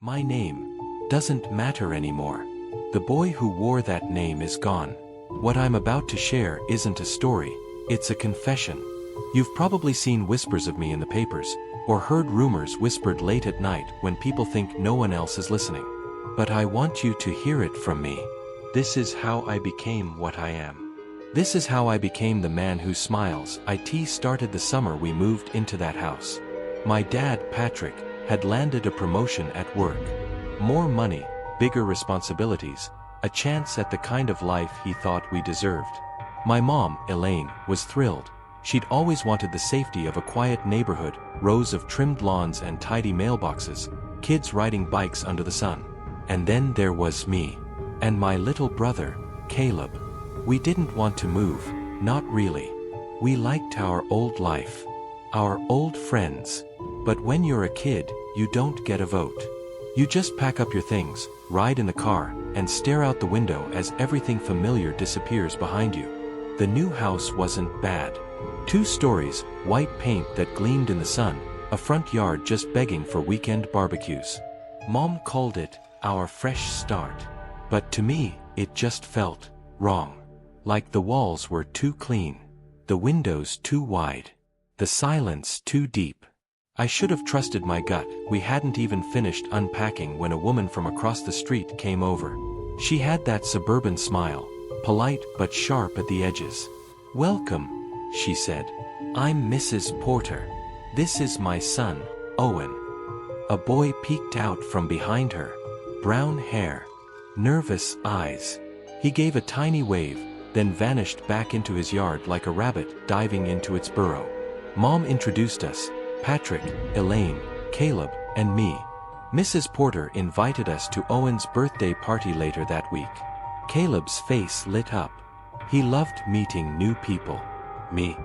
My name doesn't matter anymore. The boy who wore that name is gone. What I'm about to share isn't a story, it's a confession. You've probably seen whispers of me in the papers, or heard rumors whispered late at night when people think no one else is listening. But I want you to hear it from me. This is how I became what I am. This is how I became the man who smiles. It started the summer we moved into that house. My dad, Patrick, had landed a promotion at work. More money, bigger responsibilities, a chance at the kind of life he thought we deserved. My mom, Elaine, was thrilled. She'd always wanted the safety of a quiet neighborhood, rows of trimmed lawns and tidy mailboxes, kids riding bikes under the sun. And then there was me. And my little brother, Caleb. We didn't want to move, not really. We liked our old life, our old friends. But when you're a kid, you don't get a vote. You just pack up your things, ride in the car, and stare out the window as everything familiar disappears behind you. The new house wasn't bad. 2 stories, white paint that gleamed in the sun, a front yard just begging for weekend barbecues. Mom called it our fresh start. But to me, it just felt wrong. Like the walls were too clean, the windows too wide, the silence too deep. I should have trusted my gut. We hadn't even finished unpacking when a woman from across the street came over. She had that suburban smile, polite but sharp at the edges. "Welcome," she said. "I'm Mrs. Porter. This is my son, Owen." A boy peeked out from behind her. Brown hair, nervous eyes. He gave a tiny wave, then vanished back into his yard like a rabbit diving into its burrow. Mom introduced us. Patrick, Elaine, Caleb, and me. Mrs. Porter invited us to Owen's birthday party later that week. Caleb's face lit up. He loved meeting new people. Me,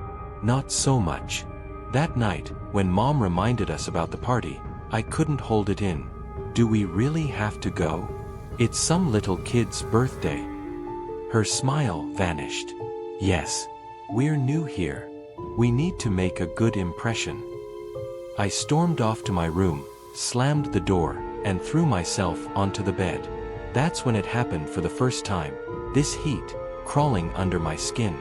not so much. That night, when Mom reminded us about the party, I couldn't hold it in. Do we really have to go? It's some little kid's birthday. Her smile vanished. Yes, we're new here. We need to make a good impression. I stormed off to my room, slammed the door, and threw myself onto the bed. That's when it happened for the first time. This heat, crawling under my skin.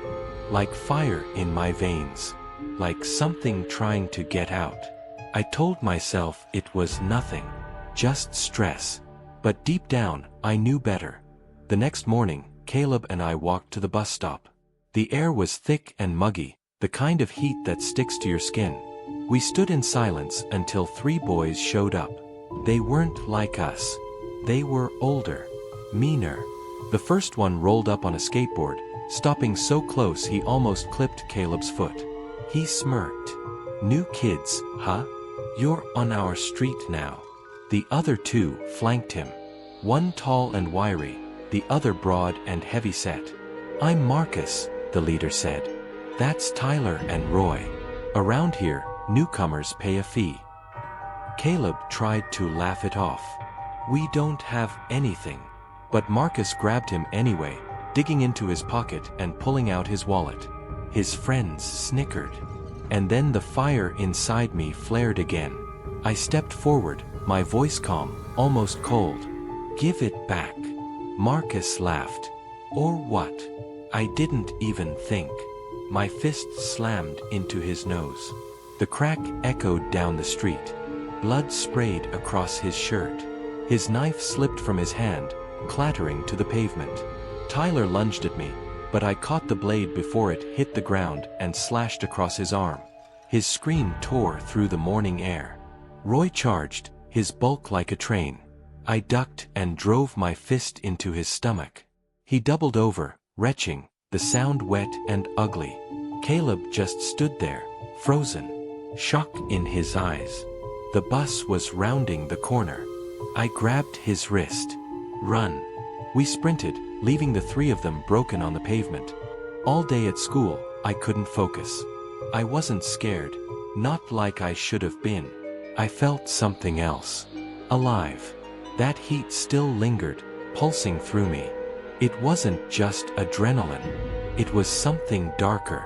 Like fire in my veins. Like something trying to get out. I told myself it was nothing. Just stress. But deep down, I knew better. The next morning, Caleb and I walked to the bus stop. The air was thick and muggy, the kind of heat that sticks to your skin. We stood in silence until 3 boys showed up. They weren't like us. They were older, meaner. The first one rolled up on a skateboard, stopping so close he almost clipped Caleb's foot. He smirked. "New kids, huh? You're on our street now." The other 2 flanked him. One tall and wiry, the other broad and heavy-set. "I'm Marcus," the leader said. "That's Tyler and Roy. Around here, newcomers pay a fee." Caleb tried to laugh it off. "We don't have anything." But Marcus grabbed him anyway, digging into his pocket and pulling out his wallet. His friends snickered. And then the fire inside me flared again. I stepped forward, my voice calm, almost cold. "Give it back." Marcus laughed. "Or what?" I didn't even think. My fist slammed into his nose. The crack echoed down the street. Blood sprayed across his shirt. His knife slipped from his hand, clattering to the pavement. Tyler lunged at me, but I caught the blade before it hit the ground and slashed across his arm. His scream tore through the morning air. Roy charged, his bulk like a train. I ducked and drove my fist into his stomach. He doubled over, retching, the sound wet and ugly. Caleb just stood there, frozen, shock in his eyes. The bus was rounding the corner. I grabbed his wrist. "Run." We sprinted, leaving the 3 of them broken on the pavement. All day at school, I couldn't focus. I wasn't scared, not like I should have been. I felt something else. Alive. That heat still lingered, pulsing through me. It wasn't just adrenaline. It was something darker.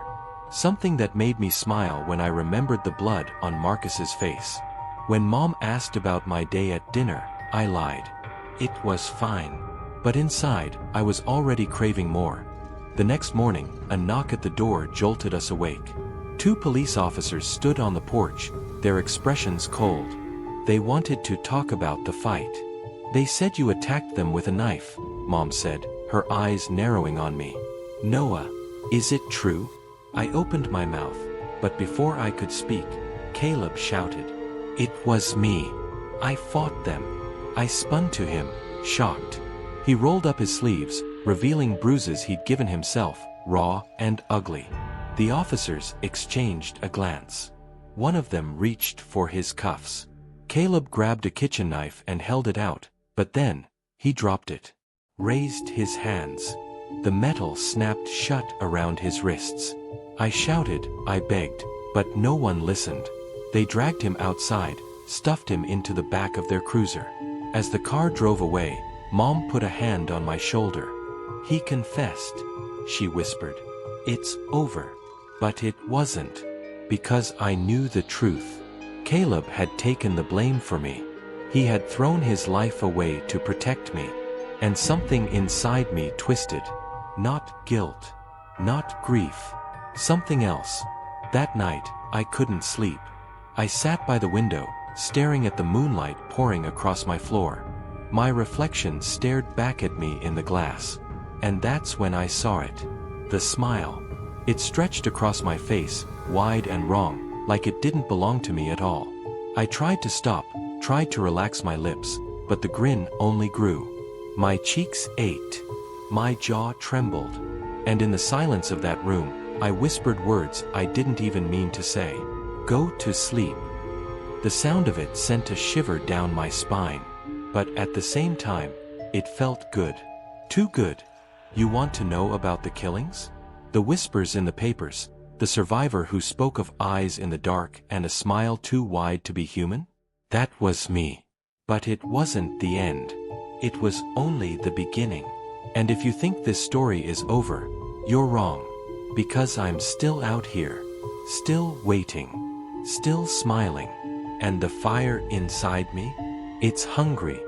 Something that made me smile when I remembered the blood on Marcus's face. When Mom asked about my day at dinner, I lied. It was fine. But inside, I was already craving more. The next morning, a knock at the door jolted us awake. 2 police officers stood on the porch, their expressions cold. They wanted to talk about the fight. They said you attacked them with a knife, Mom said, her eyes narrowing on me. Noah, is it true? I opened my mouth, but before I could speak, Caleb shouted. It was me. I fought them. I spun to him, shocked. He rolled up his sleeves, revealing bruises he'd given himself, raw and ugly. The officers exchanged a glance. One of them reached for his cuffs. Caleb grabbed a kitchen knife and held it out, but then, he dropped it. Raised his hands. The metal snapped shut around his wrists. I shouted, I begged, but no one listened. They dragged him outside, stuffed him into the back of their cruiser. As the car drove away, Mom put a hand on my shoulder. He confessed, she whispered. It's over. But it wasn't. Because I knew the truth. Caleb had taken the blame for me. He had thrown his life away to protect me. And something inside me twisted. Not guilt. Not grief. Something else. That night, I couldn't sleep. I sat by the window, staring at the moonlight pouring across my floor. My reflection stared back at me in the glass. And that's when I saw it. The smile. It stretched across my face, wide and wrong, like it didn't belong to me at all. I tried to stop, tried to relax my lips, but the grin only grew. My cheeks ached. My jaw trembled. And in the silence of that room, I whispered words I didn't even mean to say. Go to sleep. The sound of it sent a shiver down my spine. But at the same time, it felt good. Too good. You want to know about the killings? The whispers in the papers, the survivor who spoke of eyes in the dark and a smile too wide to be human? That was me. But it wasn't the end. It was only the beginning. And if you think this story is over, you're wrong. Because I'm still out here. Still waiting. Still smiling. And the fire inside me? It's hungry.